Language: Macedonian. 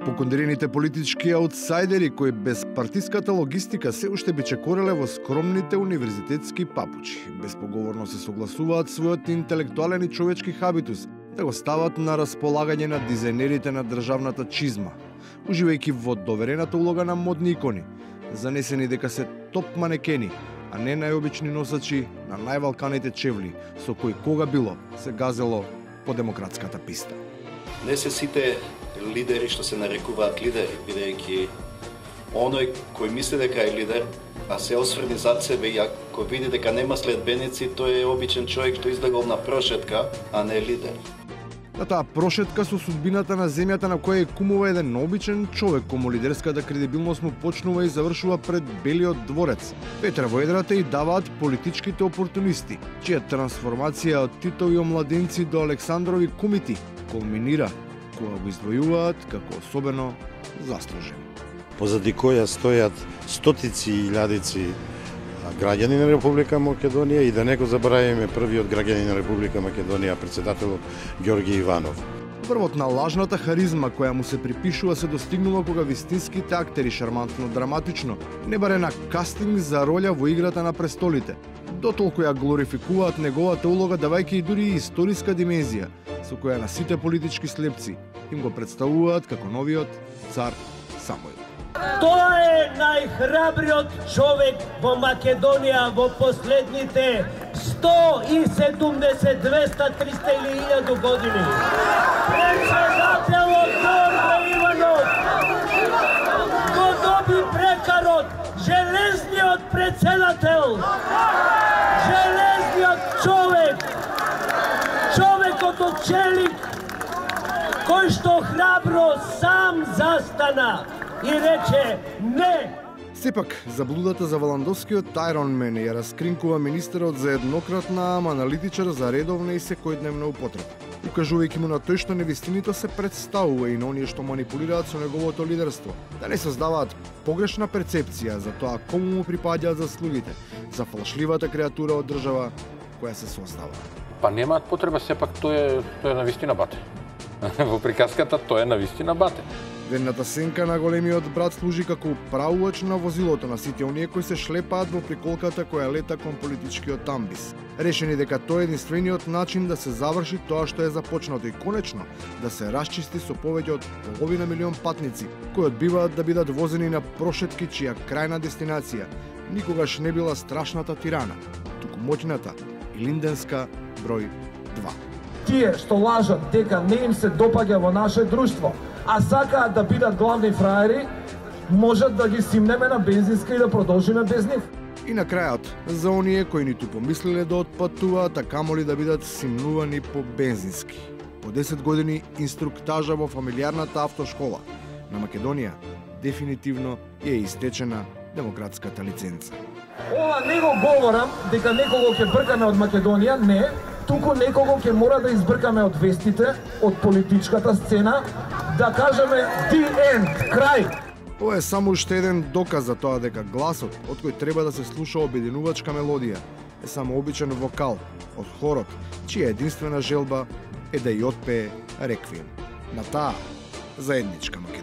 Покондирените политички аутсайдери кои без партиската логистика се уште би чекореле во скромните универзитетски папучи, безпоговорно се согласуваат својот интелектуален и човечки хабитус да го стават на располагање на дизајнерите на државната чизма, уживајќи во доверената улога на модни икони, занесени дека се топ манекени, а не најобични носачи на највалканите чевли, со кои кога било се газело по демократската писта. Не се сите лидери што се нарекуваат лидери, бидејќи оној кој мисли дека е лидер, а се осврни зад себе и ако види дека нема следбеници, тој е обичен човек што излегол на прошетка, а не лидер. На таа прошетка со судбината на земјата на која е кумува еден обичен човек, кому лидерската кредибилност му почнува и завршува пред Белиот дворец. Ветер во едрата и даваат политичките опортунисти, чија трансформација од Титови омладенци до Александрови кумити кулминира кога го издвојуваат како особено заслужен. Позади која стојат стотици и илјадици граѓани на Република Македонија и да не го забравиме првиот граѓанин на Република Македонија, председателот Ѓорги Иванов. Првот на лажната харизма која му се припишува се достигнува кога вистинските актери шармантно драматично не баре на кастинг за роља во Играта на престолите, дотолку ја глорификуваат неговата улога давајќи и дури историска димензија, со која на сите политички слепци им го представуваат како новиот цар Самуил. Тоа е најхрабриот човек во Македонија во последните 170, 200, 300 или 1000 години. Председателот Ѓорго Иванов го доби прекарот, железниот председател, железниот човек, човекот од челик, кој што храбро сам застана и рече не. Сепак, заблудата за Валандовскиот Ironman ја раскринкува министерот за еднократна, ама аналитичар за редовна и секојдневна употреба. Укажувајќи му на тој што невистините се представува и на оние што манипулираат со неговото лидерство, да не создаваат погрешна перцепција за тоа кому му припаѓаат заслугите, за фалшливата креатура од држава која се создава. Па немаат потреба, сепак тоа е навистина бате. Во приказката тоа е навистина бате. Ведната сенка на големиот брат служи како управувач на возилото на сите оние кои се шлепаат во приколката која лета кон политичкиот амбис. Решени дека тоа е единствениот начин да се заврши тоа што е започнато и конечно да се расчисти со повеќе од половина милион патници кои одбиваат да бидат возени на прошетки чија крајна дестинација никогаш не била страшната Тирана, туку моќната Илинденска број 2. Тие што лажат дека не им се допаѓа во наше друштво, а сакаат да бидат главни фраери, можат да ги симнеме на бензинска и да продолжиме без нив. И на крајот, за оние кои ниту помислиле да отпатуваат, а камоли да бидат симнувани по бензински. По 10 години инструктажа во фамилиарната автошкола на Македонија дефинитивно е истечена демократската лиценца. Ова не го говорам дека некого ќе бркаме од Македонија, не, туку некого ќе мора да избркаме од вестите, од политичката сцена, да кажеме the end, крај. Ова е само уште еден доказ за тоа дека гласот, од кој треба да се слуша обединувачка мелодија, е само обичен вокал од хорот, чија единствена желба е да ја отпее реквием на таа заедничка Македонија.